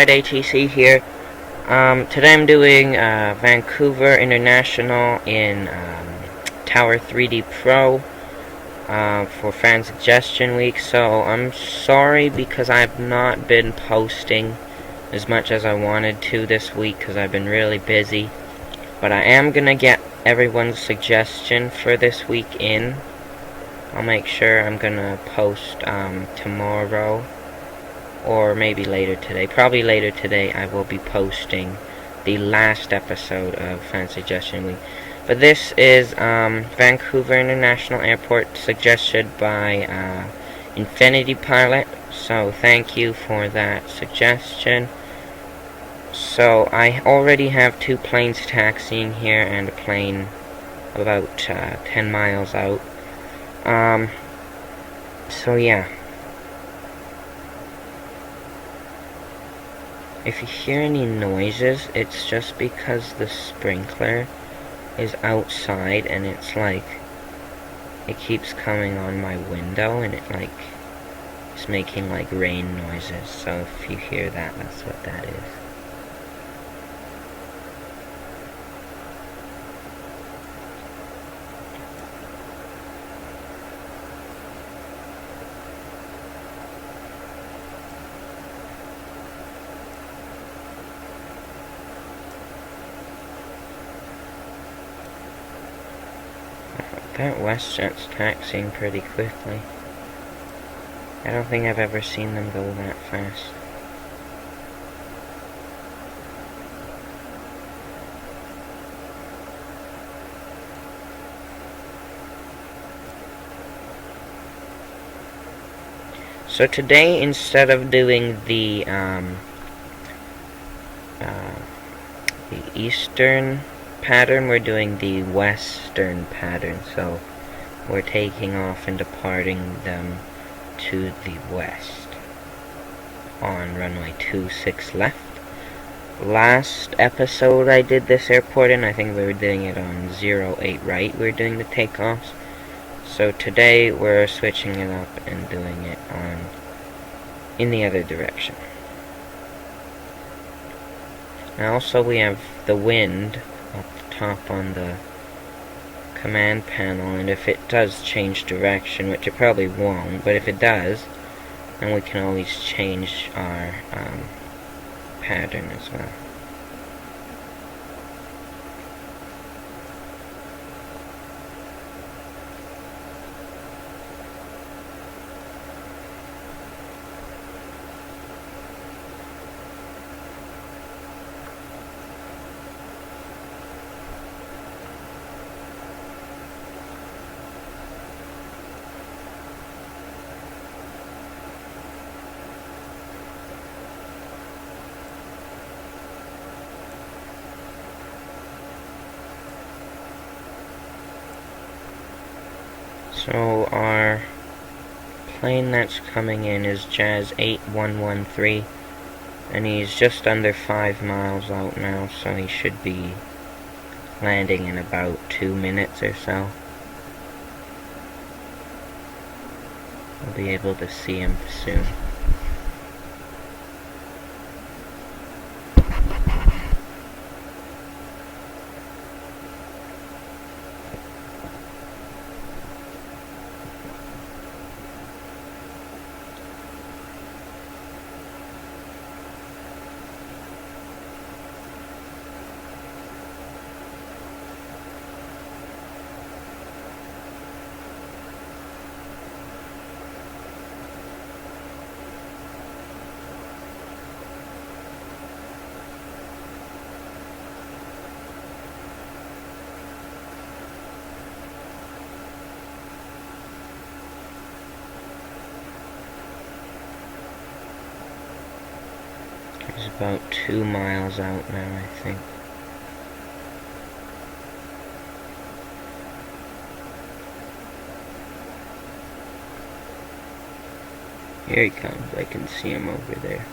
Friday TC here. Today I'm doing Vancouver International in Tower3D Pro for Fan Suggestion Week. So I'm sorry because I've not been posting as much as I wanted to this week because I've been really busy. But I am gonna get everyone's suggestion for this week in. I'll make sure I'm gonna post tomorrow or maybe later today. Probably later today I will be posting the last episode of Fan Suggestion Week. But this is Vancouver International Airport suggested by Infinity Pilot. So thank you for that suggestion. So I already have 2 planes taxiing here and a plane about 10 miles out. So yeah. If you hear any noises, it's just because the sprinkler is outside and it's like, it keeps coming on my window and it like, it's making like rain noises. So if you hear that, that's what that is. That WestJet's taxiing pretty quickly. I don't think I've ever seen them go that fast. So today, instead of doing the eastern pattern, we're doing the western pattern. So we're taking off and departing them to the west on runway 26 left. Last episode I did this airport in, I think we were doing it on 08 right, we were doing the takeoffs. So today we're switching it up and doing it on in the other direction. Now also we have the wind up the top on the command panel, and if it does change direction, which it probably won't, but if it does, then we can always change our pattern as well. So our plane that's coming in is Jazz 8113, and he's just under 5 miles out now, so he should be landing in about 2 minutes or so. We'll be able to see him soon. He's about 2 miles out now, I think. Here he comes, I can see him over there.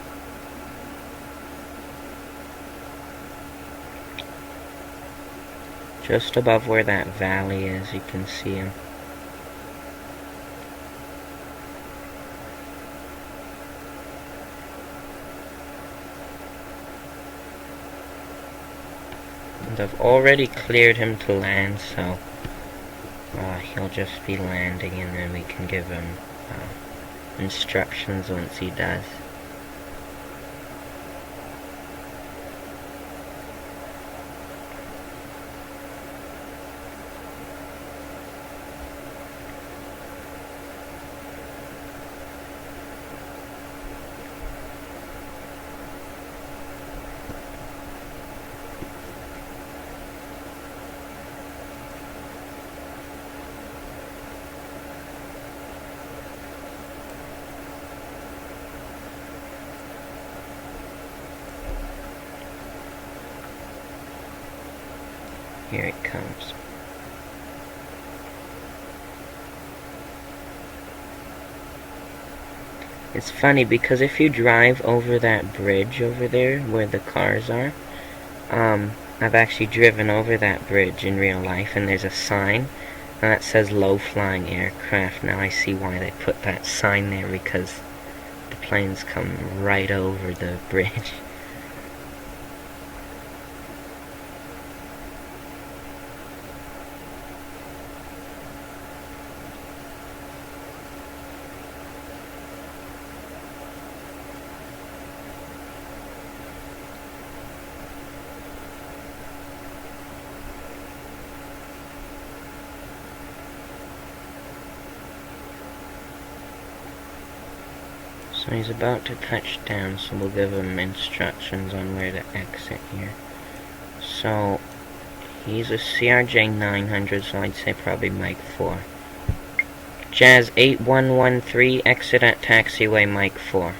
Just above where that valley is, you can see him. And I've already cleared him to land, so he'll just be landing, and then we can give him instructions once he does. Here it comes. It's funny because if you drive over that bridge over there where the cars are, I've actually driven over that bridge in real life, and there's a sign that says low flying aircraft. Now I see why they put that sign there, because the planes come right over the bridge. So he's about to touch down, so we'll give him instructions on where to exit here. So he's a CRJ 900, so I'd say probably Mike 4. Jazz 8113, exit at taxiway Mike 4.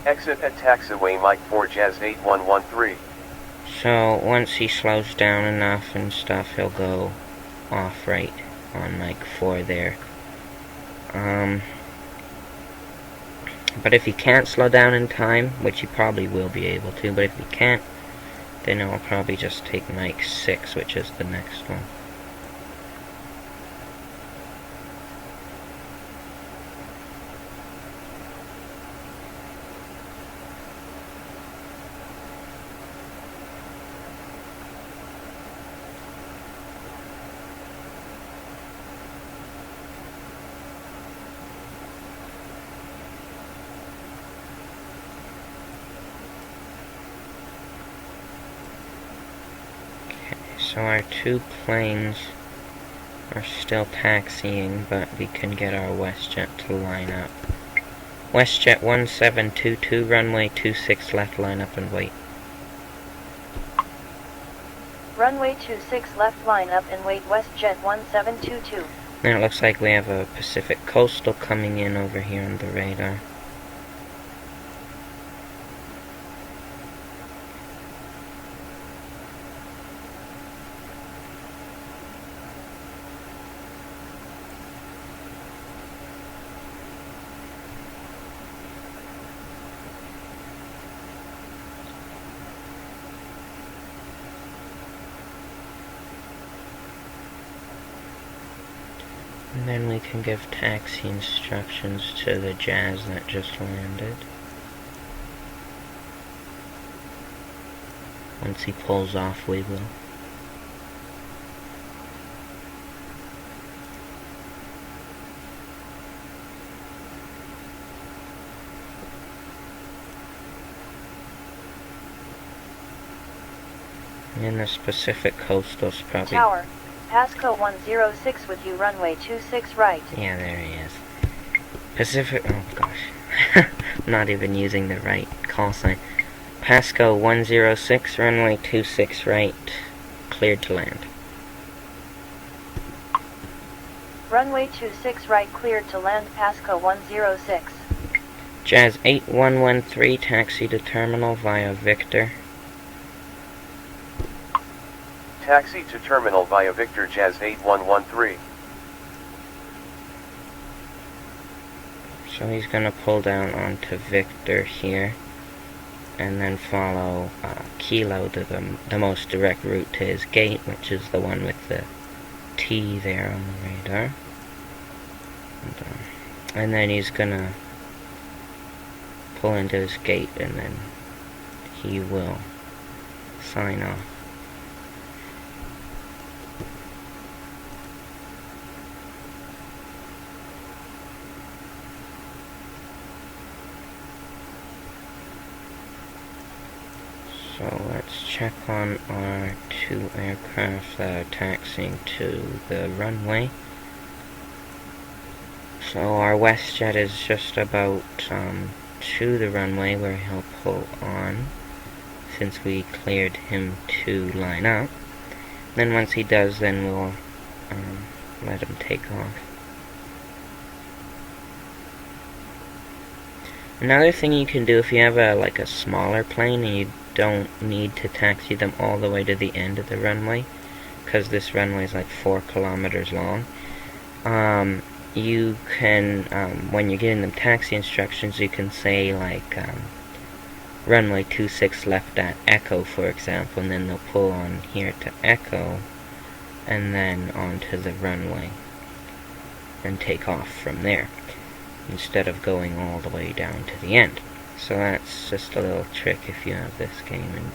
Exit at taxiway Mike 4, Jazz 8113. So once he slows down enough and stuff, he'll go off right on Mike 4 there. But if he can't slow down in time, which he probably will be able to, but if he can't, then I'll probably just take Mike 6, which is the next one. So our two planes are still taxiing, but we can get our WestJet to line up. WestJet 1722, runway 26 left, line up and wait. Runway 26 left, line up and wait, WestJet 1722. Now it looks like we have a Pacific Coastal coming in over here on the radar. And then we can give taxi instructions to the Jazz that just landed. Once he pulls off, we will. And this Pacific Coastal's probably... Tower, Pasco 106 with you, runway 26 right. Yeah, there he is. Pacific... oh gosh. I'm not even using the right call sign. Pasco 106, runway 26 right, cleared to land. Runway 26 right, cleared to land, Pasco 106. Jazz 8113, taxi to terminal via Victor. Taxi to terminal via Victor, Jazz 8113. So he's gonna pull down onto Victor here, and then follow Kilo to the most direct route to his gate, which is the one with the T there on the radar. And then he's gonna pull into his gate, and then he will sign off. So let's check on our two aircraft that are taxiing to the runway. So our WestJet is just about to the runway where he'll pull on, since we cleared him to line up. Then once he does, then we'll let him take off. Another thing you can do if you have like a smaller plane and you don't need to taxi them all the way to the end of the runway, because this runway is like 4 kilometers long, you can, when you're getting them taxi instructions, you can say like runway 26 left at Echo, for example, and then they'll pull on here to Echo and then onto the runway and take off from there, instead of going all the way down to the end. So that's just a little trick if you have this game and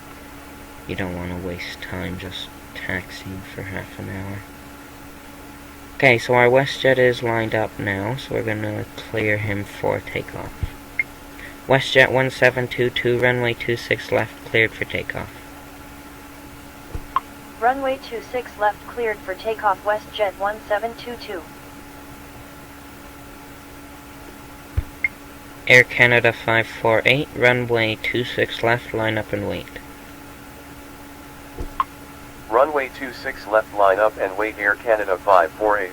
you don't want to waste time just taxiing for half an hour. Okay, so our WestJet is lined up now, so we're going to clear him for takeoff. WestJet 1722, runway 26 left, cleared for takeoff. Runway 26 left cleared for takeoff, WestJet 1722. Air Canada 548, runway 26 left, line up and wait. Runway 26 left, line up and wait, Air Canada 548.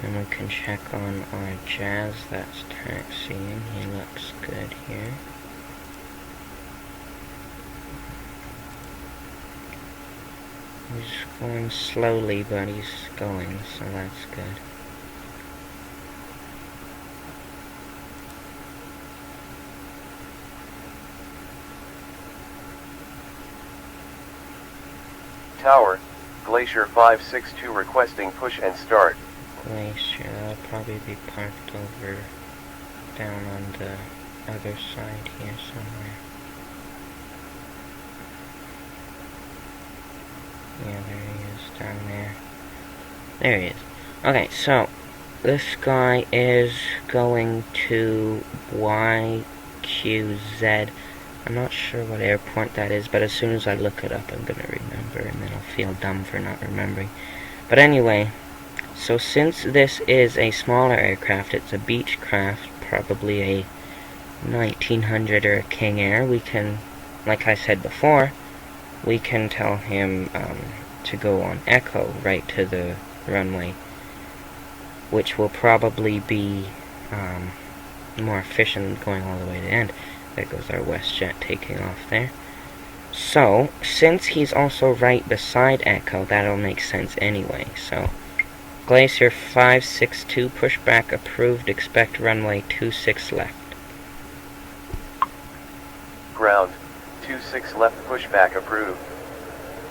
And we can check on our Jazz that's taxiing. He looks good here. He's going slowly, but he's going, so that's good. Tower, Glacier 562 requesting push and start. Glacier, that'll probably be parked over down on the other side here somewhere. Yeah, there he is, down there. There he is. Okay, so this guy is going to YQZ. I'm not sure what airport that is, but as soon as I look it up, I'm gonna remember, and then I'll feel dumb for not remembering. But anyway, so since this is a smaller aircraft, it's a Beechcraft, probably a 1900 or a King Air, we can, like I said before, we can tell him to go on Echo right to the runway, which will probably be more efficient than going all the way to the end. There goes our WestJet taking off there. So, since he's also right beside Echo, that'll make sense anyway. So, Glacier 562, pushback approved, expect runway 26 left. Ground, 26 left, pushback approved.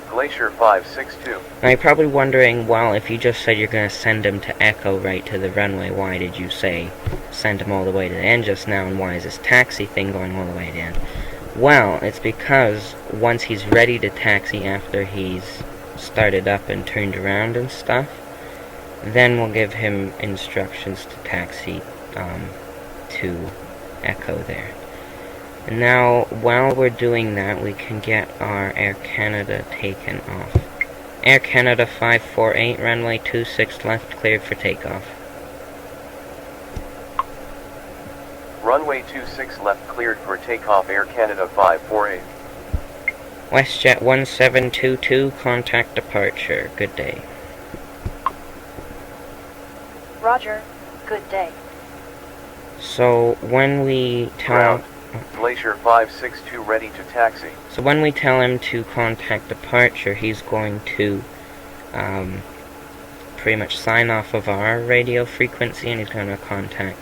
Glacier 562. Now you're probably wondering, well, if you just said you're going to send him to Echo right to the runway, why did you say send him all the way to the end just now, and why is this taxi thing going all the way to the end? Well, it's because once he's ready to taxi after he's started up and turned around and stuff, then we'll give him instructions to taxi to Echo there. And now, while we're doing that, we can get our Air Canada taken off. Air Canada 548, runway 26 left, cleared for takeoff. Runway 26 left, cleared for takeoff, Air Canada 548. WestJet 1722, contact departure. Good day. Roger, good day. So, when we tell... Ground, Glacier 562 ready to taxi. So when we tell him to contact departure, he's going to pretty much sign off of our radio frequency, and he's going to contact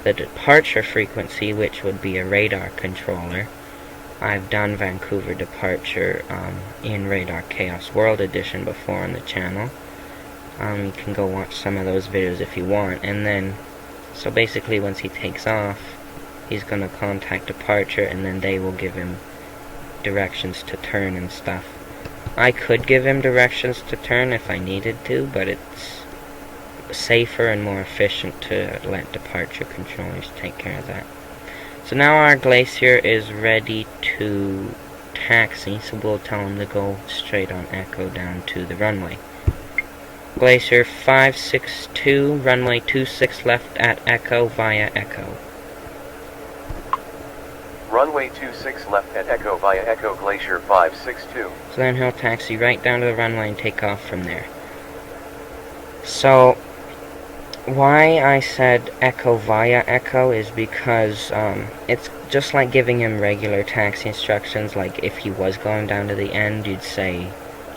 the departure frequency, which would be a radar controller. I've done Vancouver departure in Radar Chaos World Edition before on the channel. You can go watch some of those videos if you want. And then, so basically once he takes off, he's going to contact departure, and then they will give him directions to turn and stuff. I could give him directions to turn if I needed to, but it's safer and more efficient to let departure controllers take care of that. So now our glacier is ready to taxi, so we'll tell him to go straight on Echo down to the runway. Glacier 562, runway 26 left at Echo via Echo. Runway 26 left at Echo via Echo Glacier 562. So then he'll taxi right down to the runway and take off from there. So why I said Echo via Echo is because it's just like giving him regular taxi instructions. Like if he was going down to the end, you'd say,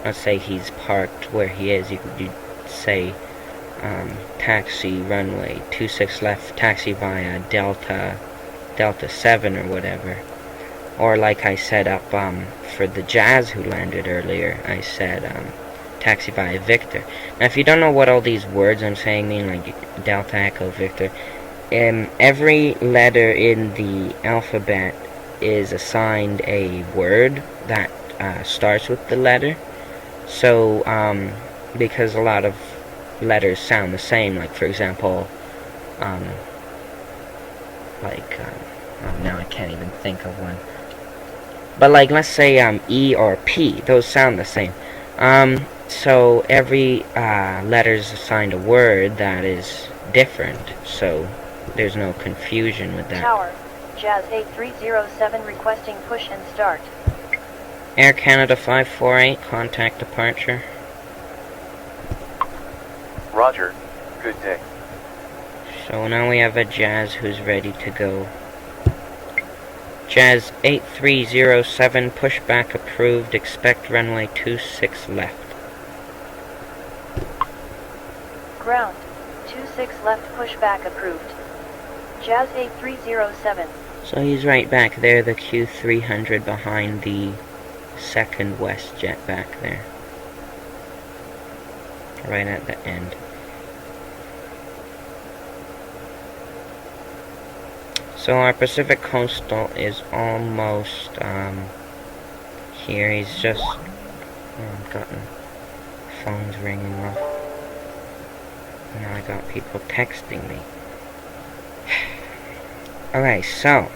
let's say he's parked where he is, you'd say taxi runway 26 left, taxi via Delta 7 or whatever. Or like I said up for the Jazz who landed earlier, I said taxi via Victor. Now if you don't know what all these words I'm saying mean, like Delta, Echo, Victor, every letter in the alphabet is assigned a word that starts with the letter. So because a lot of letters sound the same, like for example now I can't even think of one, but like let's say E or P, those sound the same. So every letter's assigned a word that is different, so there's no confusion with that. Tower, Jazz 8307 requesting push and start. Air Canada 548, contact departure. Roger, good day. So now we have a Jazz who's ready to go. Jazz 8307, pushback approved, expect runway 26 left. Ground, 26 left pushback approved. Jazz 8307. So he's right back there, the Q300 behind the second WestJet back there. Right at the end. So our Pacific Coastal is almost here. He's just I've gotten phones ringing off. Now I got people texting me. Okay, so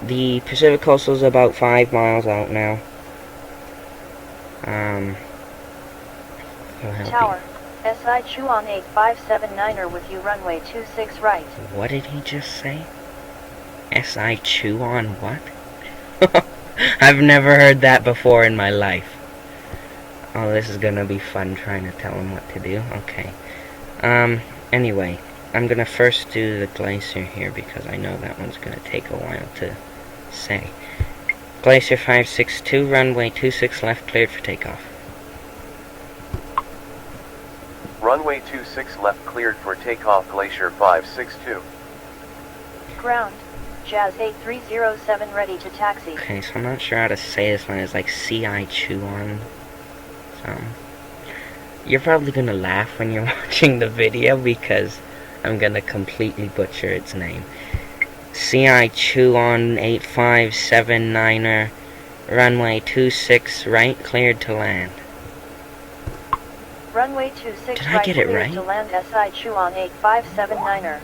the Pacific Coastal is about 5 miles out now. Tower, SI Chuan 8579er with you runway 26 right. What did he just say? SI chew on what? I've never heard that before in my life. Oh, this is gonna be fun trying to tell him what to do. Okay. Anyway, I'm gonna first do the Glacier here because I know that one's gonna take a while to say. Glacier 562, runway 26 left, cleared for takeoff. Runway 26 left cleared for takeoff Glacier 562. Ground, Jazz 8307 ready to taxi. Okay, so I'm not sure how to say this one. It's like CI chew on something. You're probably gonna laugh when you're watching the video because I'm gonna completely butcher its name. CI chew on 8579er, runway 26 right, cleared to land. Runway 26 Did I right get it cleared right? to land SI Chuan 8579er.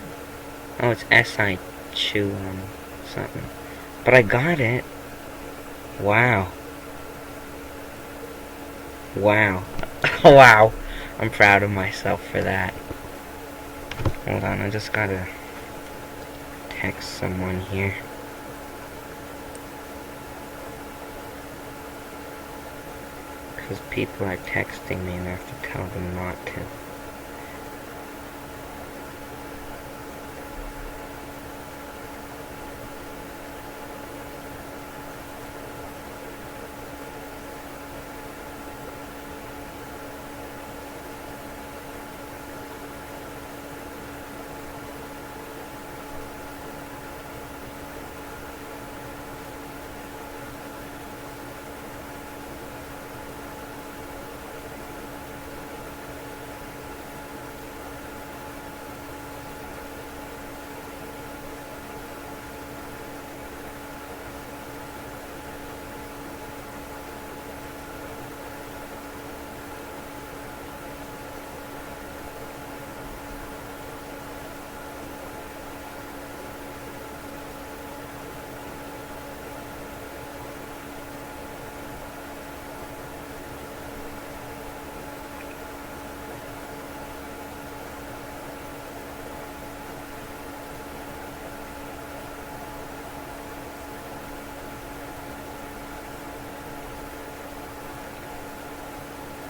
Oh, it's SI chew on something. But I got it. Wow. Wow. Wow. I'm proud of myself for that. Hold on, I just gotta text someone here. Because people are texting me and I have to tell them not to.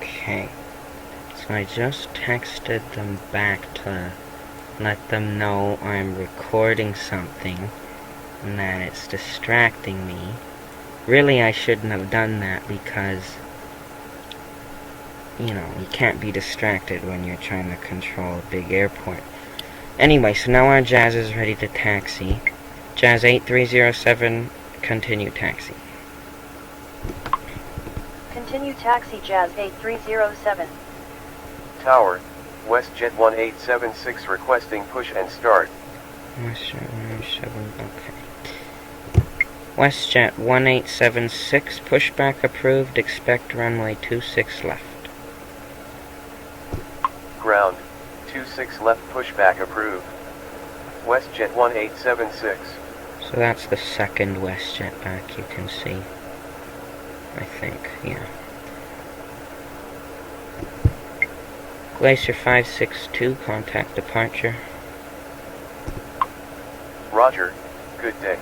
Okay, so I just texted them back to let them know I'm recording something and that it's distracting me. Really, I shouldn't have done that because, you know, you can't be distracted when you're trying to control a big airport. Anyway, so now our Jazz is ready to taxi. Jazz 8307, continue taxi. Continue taxi Jazz 8307. Tower, WestJet 1876 requesting push and start. Okay. WestJet 1876, pushback approved, expect runway 26 left. Ground, 26 left pushback approved. WestJet 1876. So that's the second WestJet back you can see. I think, yeah. Glacier 562, contact departure. Roger, good day.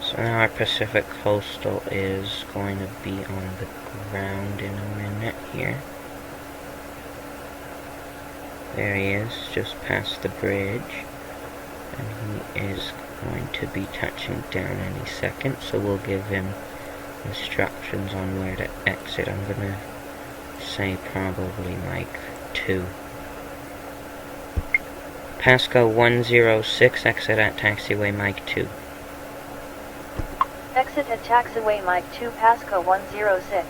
So now our Pacific Coastal is going to be on the ground in a minute here. There he is, just past the bridge. And he is going to be touching down any second, so we'll give him instructions on where to exit. I'm going to say probably like 2. Pasco 106, exit at taxiway Mike 2. Exit at taxiway Mike 2 Pasco 106.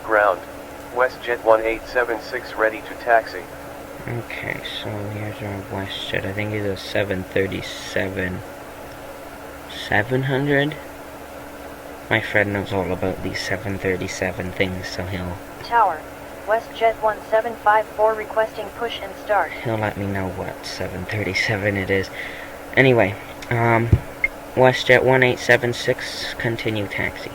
Ground, WestJet 1876 ready to taxi. Okay, so here's our WestJet. I think it's a 737 700. My friend knows all about these 737 things, so he'll Tower, WestJet 1754 requesting push and start. let me know what 737 it is. Anyway, WestJet 1876, continue taxi.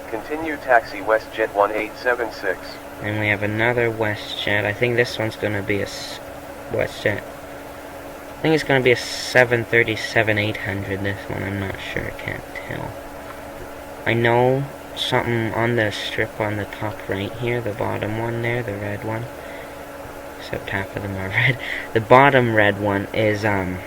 Continue taxi WestJet 1876. And we have another WestJet. I think this one's gonna be a WestJet. I think it's gonna be a 737-800. This one, I'm not sure. I can't tell. I know something on the strip on the top right here, the bottom one there, the red one. Except half of them are red. The bottom red one is the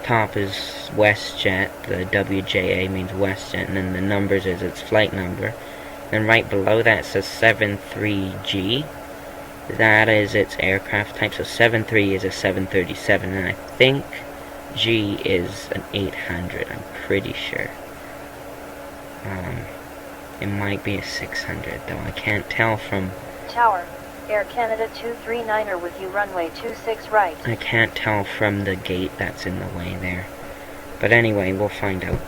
top is WestJet. The WJA means WestJet, and then the numbers is its flight number. And right below that says 73G. That is its aircraft type. So 73 is a 737, and I think G is an 800. I'm pretty sure. It might be a 600 though. I can't tell from. Tower, Air Canada 239er with you runway 26 right. I can't tell from the gate that's in the way there. But anyway, we'll find out.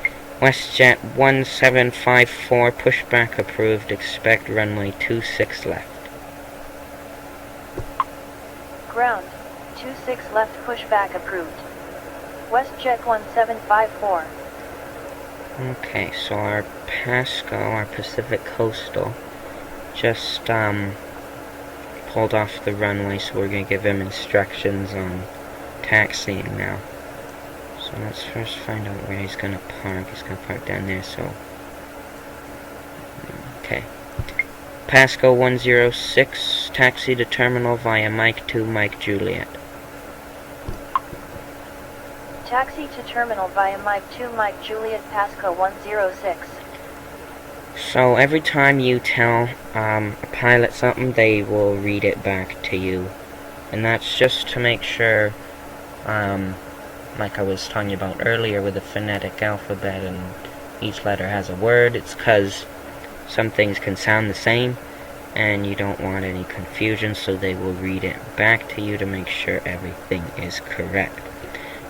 WestJet 1754, pushback approved, expect runway 26 left. Ground, 26 left pushback approved. WestJet 1754. Okay, so our Pasco, our Pacific Coastal, just pulled off the runway, so we're going to give him instructions on taxiing now. So let's first find out where he's going to park. He's going to park down there, so. Okay. Pasco 106, taxi to terminal via Mike 2, Mike Juliet. Taxi to terminal via Mike 2 Mike Juliet Pasco 106. So every time you tell a pilot something, they will read it back to you. And that's just to make sure, like I was telling you about earlier with the phonetic alphabet and each letter has a word, it's because some things can sound the same and you don't want any confusion, so they will read it back to you to make sure everything is correct.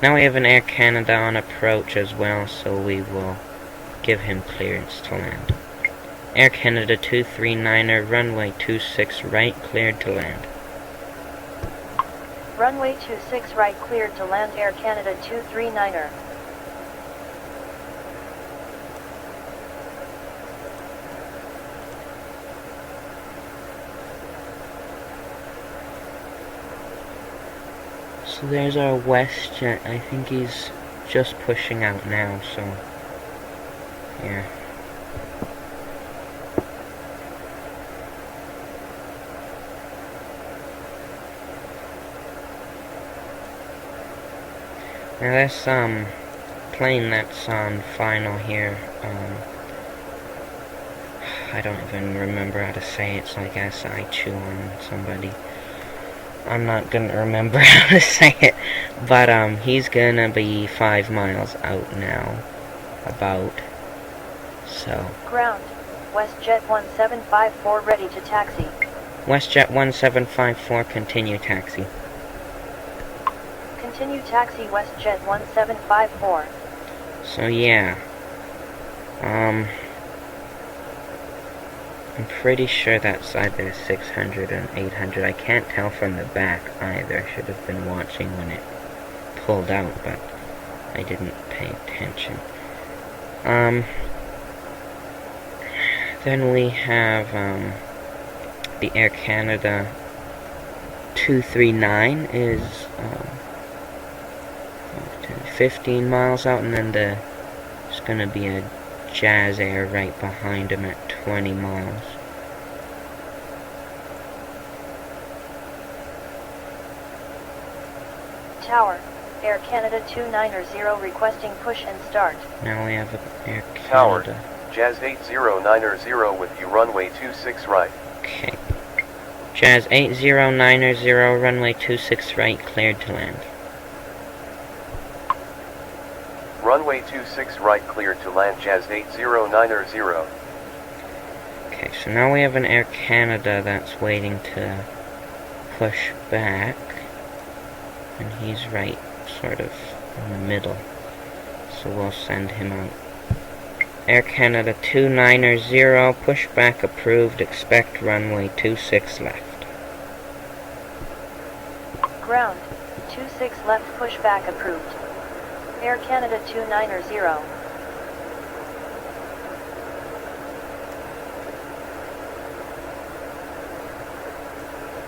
Now we have an Air Canada on approach as well, so we will give him clearance to land. Air Canada 239er, runway 26 right, cleared to land. Runway 26 right cleared to land, Air Canada 239er. So there's our WestJet. I think he's just pushing out now, so yeah. Now this plane that's on final here, I don't even remember how to say it. It's like SI chew on somebody. I'm not gonna remember how to say it, but he's gonna be 5 miles out now, about. So Ground, WestJet 1754 ready to taxi. WestJet 1754, continue taxi. Continue taxi WestJet 1754. So yeah, I'm pretty sure that's either 600 and 800. I can't tell from the back either. Should have been watching when it pulled out, but I didn't pay attention. Then we have the Air Canada 239 is 15 miles out, and then there's gonna be a Jazz Air right behind him at 20 miles. Tower, Air Canada 290 requesting push and start. Now we have an Air Tower, Canada. Jazz 8090 with you, runway 26 right. Okay. Jazz 8090, runway 26 right, cleared to land. Runway 26 right cleared to land, Jazz 8090. Okay, so now we have an Air Canada that's waiting to push back. And he's right, sort of, in the middle. So we'll send him out. Air Canada 290, pushback approved, expect runway 26 left. Ground, 26 left pushback approved. Air Canada 290.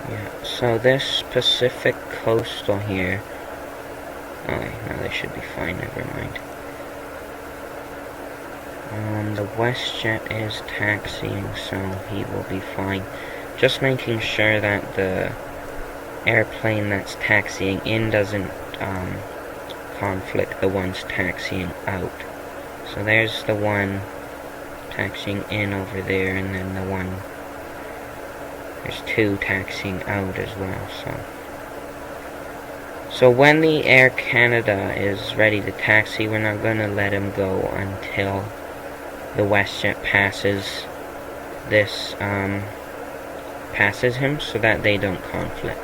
Yeah, so this Pacific Coastal here. Oh, no, they should be fine, never mind. The WestJet is taxiing, so he will be fine. Just making sure that the airplane that's taxiing in doesn't conflict the ones taxiing out. So there's the one taxiing in over there, and then the one, there's two taxiing out as well. So when the Air Canada is ready to taxi, we're not going to let him go until the WestJet passes this, passes him, so that they don't conflict.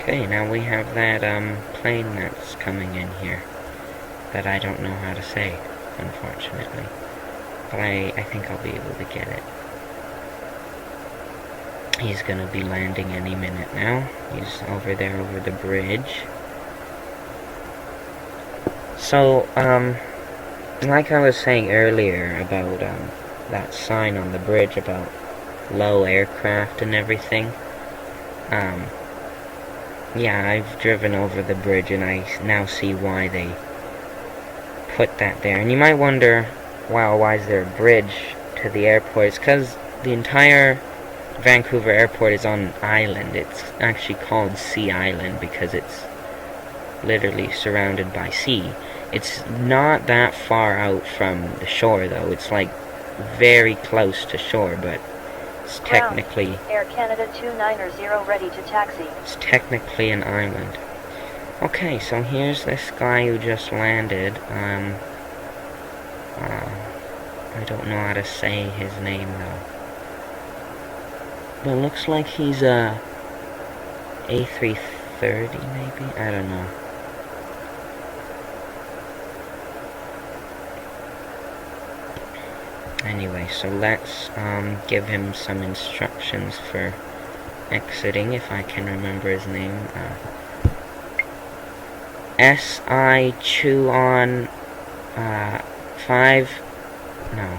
Okay, now we have that plane that's coming in here that I don't know how to say, unfortunately, but I think I'll be able to get it. He's gonna be landing any minute now. He's over there over the bridge. So, like I was saying earlier about that sign on the bridge about low aircraft and everything, yeah, I've driven over the bridge and I now see why they put that there. And you might wonder, well, why is there a bridge to the airport? It's because the entire Vancouver airport is on an island. It's actually called Sea Island because it's literally surrounded by sea. It's not that far out from the shore, though. It's like very close to shore, but it's technically... Air Canada 290 ready to taxi. It's technically an island. Okay, so here's this guy who just landed. I don't know how to say his name, though. But it looks like he's a A330, maybe? I don't know. Anyway, so let's give him some instructions for exiting, if I can remember his name. SI chew on 5. No.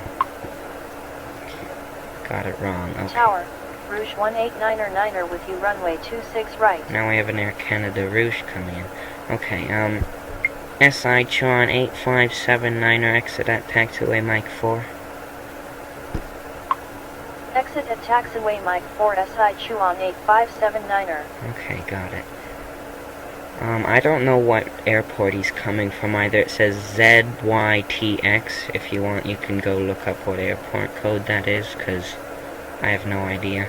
Got it wrong. Okay. Tower, Rouge 189er with you runway 26 right. Now we have an Air Canada Rouge coming in. Okay, SI chew on 8579er, exit at taxiway Mike 4. Exit at taxiway Mike 4 SI chew on 8579er. Okay, got it. I don't know what airport he's coming from either. It says ZYTX. If you want, you can go look up what airport code that is, because I have no idea.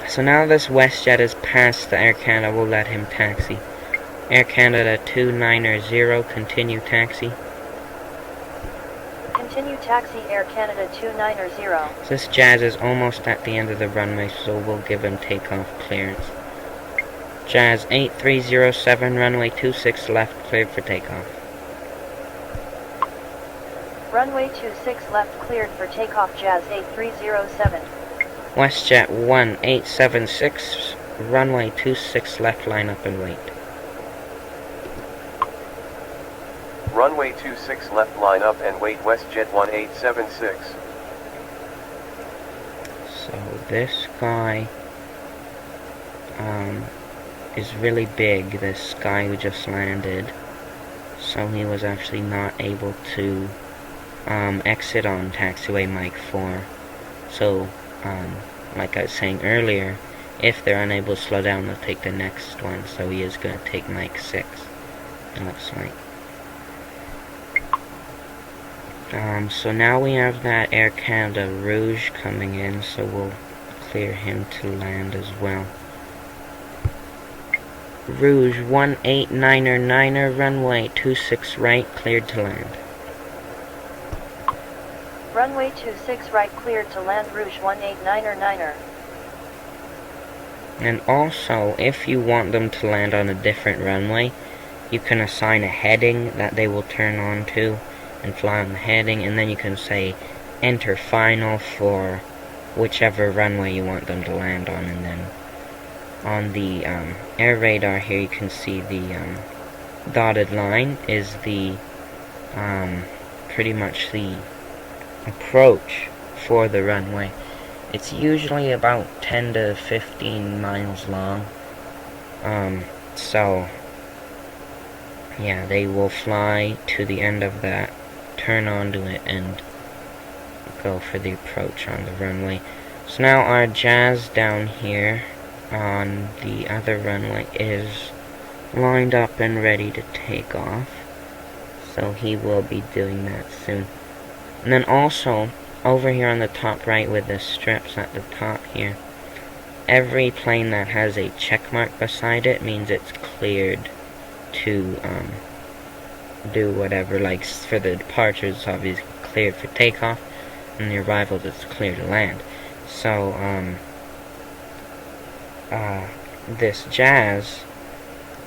So now this WestJet is past the Air Canada, we'll let him taxi. Air Canada 290, continue taxi. Continue taxi Air Canada 290. This Jazz is almost at the end of the runway, so we'll give him takeoff clearance. Jazz 8307, runway 26 left, cleared for takeoff. Runway 26 left cleared for takeoff Jazz 8307. WestJet 1876, runway 26 left, line up and wait. Runway 26 left, line up and wait, WestJet 1876. So this guy is really big, this guy who just landed, so he was actually not able to exit on taxiway Mike 4. So like I was saying earlier, if they're unable to slow down, they'll take the next one, so he is going to take Mike 6, it looks like. So now we have that Air Canada Rouge coming in, so we'll clear him to land as well. Rouge 1899, runway 26 right, cleared to land. Runway 26 right cleared to land Rouge 1899. And also, if you want them to land on a different runway, you can assign a heading that they will turn on to and fly on the heading, and then you can say enter final for whichever runway you want them to land on, and then on the air radar here you can see the dotted line is the pretty much the approach for the runway. It's usually about 10 to 15 miles long, so yeah, they will fly to the end of that, turn onto it, and go for the approach on the runway. So now our Jazz down here on the other runway is lined up and ready to take off, so he will be doing that soon. And then also over here on the top right with the strips at the top here, every plane that has a check mark beside it means it's cleared to do whatever, like for the departures obviously cleared for takeoff, and the arrivals it's clear to land. So this Jazz,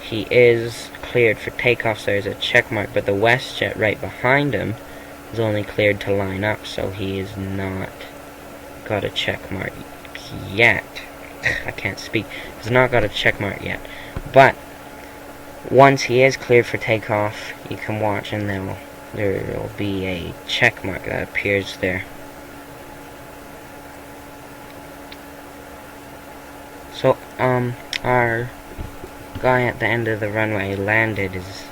he is cleared for takeoff, so there's a check mark, but the WestJet right behind him is only cleared to line up, so he is not got a check mark yet. I can't speak. He's not got a check mark yet, but once he is cleared for takeoff, you can watch, and there will be a check mark that appears there. So our guy at the end of the runway landed, is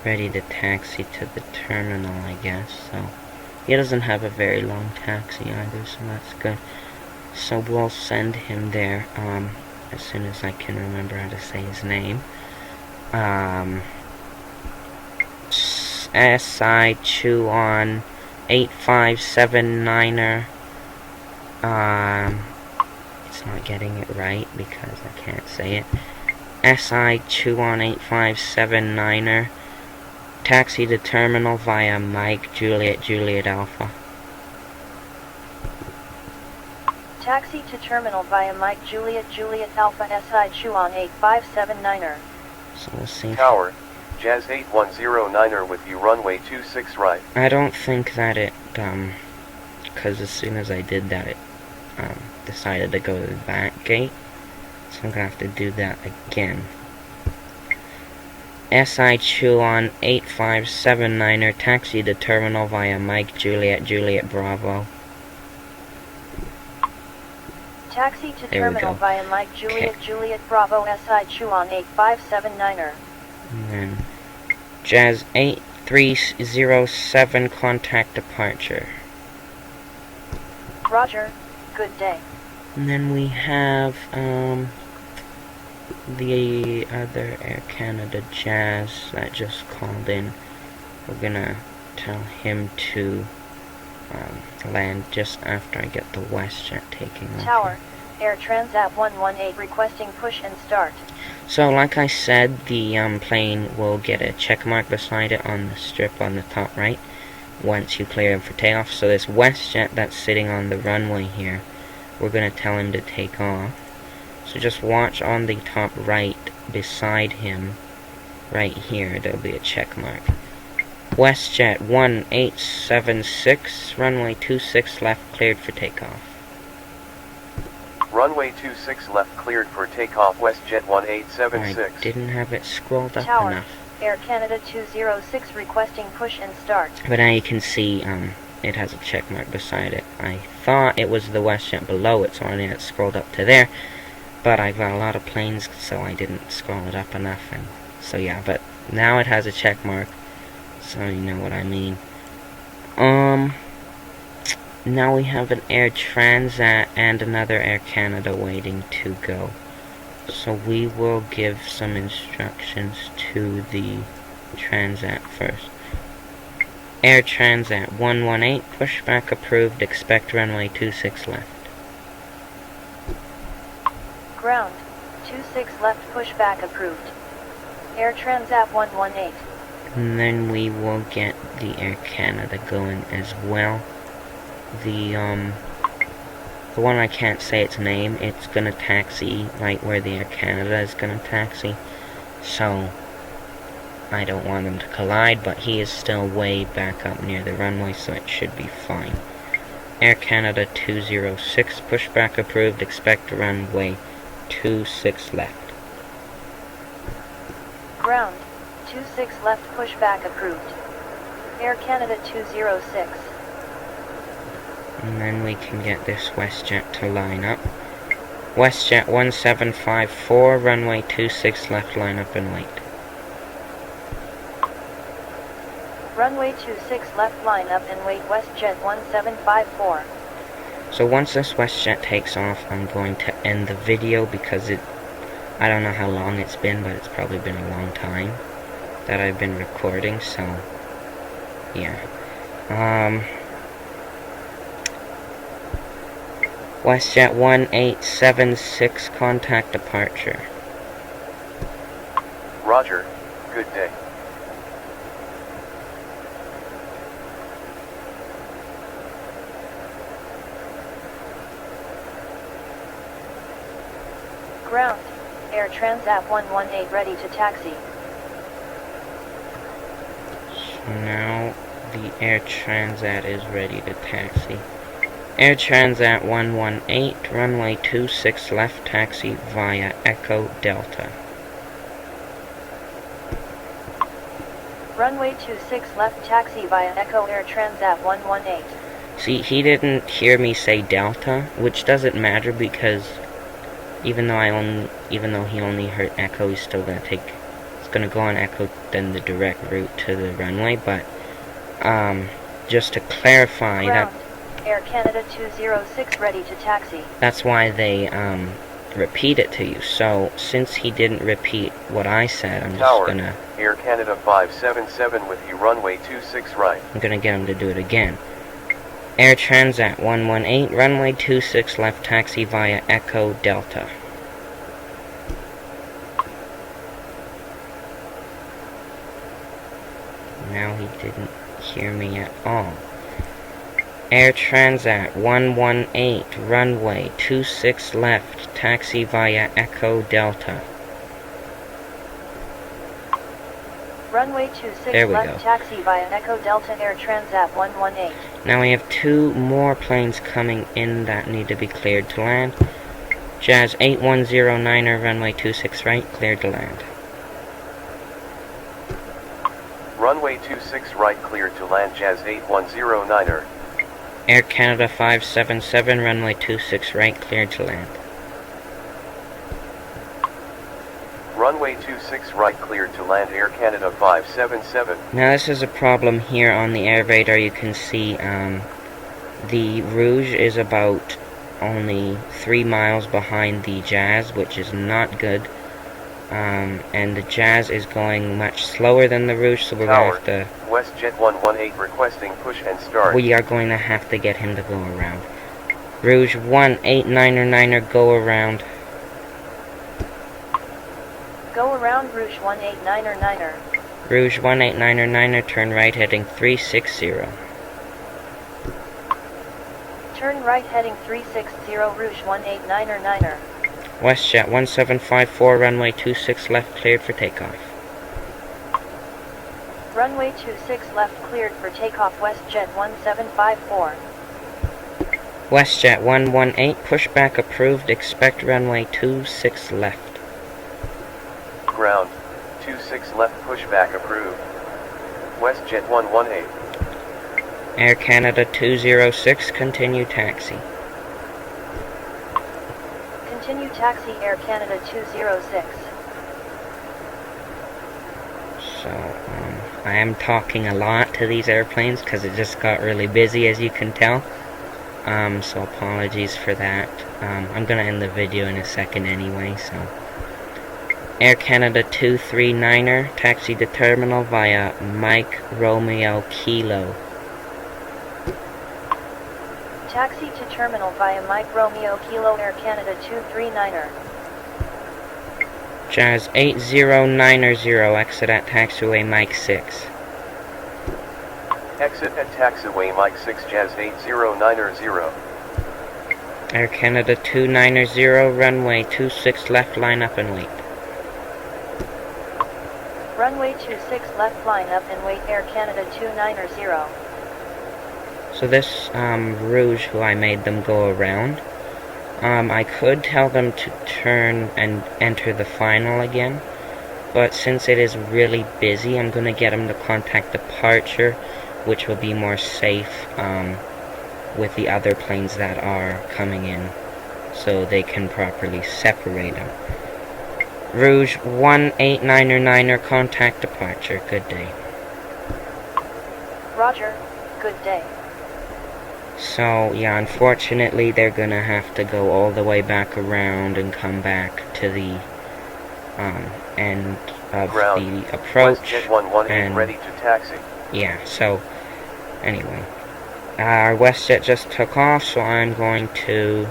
ready to taxi to the terminal, I guess. So he doesn't have a very long taxi either, so that's good. So we'll send him there as soon as I can remember how to say his name. SI chew on 8579er. It's not getting it right because I can't say it. SI chew on 8579er. Taxi to terminal via Mike Juliet Juliet Alpha. Taxi to terminal via Mike Juliet Juliet Alpha SI chew on 8579er. So we'll see. Tower, Jazz 8109er with you, runway 26 right. I don't think that it, because as soon as I did that, it, decided to go to the back gate. So I'm gonna have to do that again. SI Chuan 8579er, taxi to terminal via Mike Juliet Juliet Bravo. Taxi to There we terminal go. via Mike Juliet Okay. Juliet Bravo SI Chuan 8579er. And then Jazz 8307, contact departure. Roger, good day. And then we have the other Air Canada Jazz that just called in. We're gonna tell him to land just after I get the WestJet taking off. Tower, Air Transat 118 requesting push and start. So like I said, the plane will get a check mark beside it on the strip on the top right once you clear him for takeoff. So this WestJet that's sitting on the runway here, we're going to tell him to take off. So just watch on the top right beside him, right here, there'll be a check mark. WestJet 1876, runway 26 left, cleared for takeoff. Runway 26 left cleared for takeoff, WestJet 1876. I didn't have it scrolled up Tower, enough. Air Canada 206 requesting push and start. But now you can see it has a check mark beside it. I thought it was the WestJet below it, so I had it scrolled up to there. But I've got a lot of planes, so I didn't scroll it up enough. And so yeah, but now it has a check mark, so you know what I mean. Now we have an Air Transat and another Air Canada waiting to go. So we will give some instructions to the Transat first. Air Transat 118, pushback approved, expect runway 26 left. Ground, 26 left pushback approved. Air Transat 118. And then we will get the Air Canada going as well. The one I can't say its name, it's gonna taxi right where the Air Canada is gonna taxi. So I don't want them to collide, but he is still way back up near the runway, so it should be fine. Air Canada 206, pushback approved, expect runway 26 left. Ground, 26 left pushback approved. Air Canada 206. And then we can get this WestJet to line up. WestJet 1754, runway 26 left, line up and wait. Runway 26 left line up and wait, WestJet 1754. So once this WestJet takes off, I'm going to end the video because I don't know how long it's been, but it's probably been a long time that I've been recording, so yeah. WestJet 1876, contact departure. Roger, good day. Ground, Air Transat 118 ready to taxi. So now the Air Transat is ready to taxi. Air Transat 118, runway 26 left, taxi via Echo Delta. Runway 26 left taxi via Echo, Air Transat 118. See, he didn't hear me say Delta, which doesn't matter because even though he only heard Echo, he's still gonna go on Echo, then the direct route to the runway. But just to clarify, Ground, Air Canada 206 ready to taxi. that's why they repeat it to you. So since he didn't repeat what I said, I'm Tower, just gonna Air Canada 577 with you, runway 26 right. get him to do it again. Air Transat 118, runway 26 left, taxi via Echo Delta. Now he didn't hear me at all. Air Transat 118, runway 26 left, taxi via Echo Delta. Runway 26 There we left go. taxi via Echo Delta Air Transat 118. Now we have 2 more planes coming in that need to be cleared to land. Jazz 8109er, runway 26 right, cleared to land. Runway 26 right cleared to land Jazz 8109er. Air Canada 577, runway 26 right, cleared to land. Runway 26 right cleared to land Air Canada 577. Now this is a problem here on the air radar. You can see the Rouge is about only 3 miles behind the Jazz, which is not good. And the Jazz is going much slower than the Rouge, so we're going to have to... WestJet 118 requesting push and start. We are going to have to get him to go around. Rouge 189er, go around. Go around Rouge 189er. Rouge 189er, turn right heading 360. Turn right heading 360 Rouge 189er. WestJet 1754, runway 26 left, cleared for takeoff. Runway 26 left cleared for takeoff WestJet 1754. WestJet 118, pushback approved, expect runway 26 left. Ground 26 left pushback approved. WestJet 118. Air Canada 206, continue taxi. Continue taxi Air Canada 206. So, I am talking a lot to these airplanes because it just got really busy, as you can tell. So apologies for that. I'm gonna end the video in a second anyway, so. Air Canada 239er, taxi to terminal via Mike Romeo Kilo. Taxi to terminal via Mike Romeo Kilo Air Canada 239er. Jazz 8090, exit at taxiway Mike 6. Exit at taxiway Mike 6 Jazz 8090. Air Canada 290, runway 26 left, line up and wait. Runway 26 left line up and wait Air Canada 290. So this Rouge, who I made them go around, I could tell them to turn and enter the final again, but since it is really busy, I'm going to get them to contact departure, which will be more safe with the other planes that are coming in, so they can properly separate them. Rouge 189er, contact departure. Good day. Roger. Good day. So, yeah, unfortunately, they're gonna have to go all the way back around and come back to the end of the approach. WestJet 118 and ready to taxi. yeah, so anyway, our WestJet just took off, so I'm going to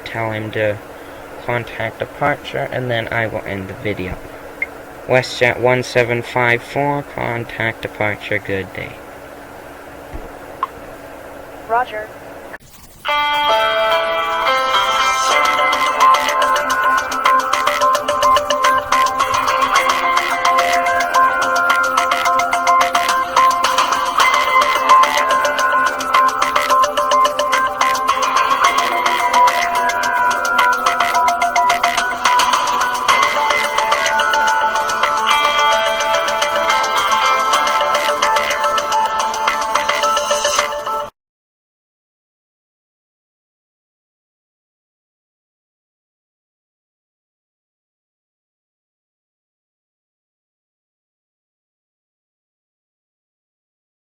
tell him to contact departure, and then I will end the video. WestJet 1754, contact departure. Good day. Roger.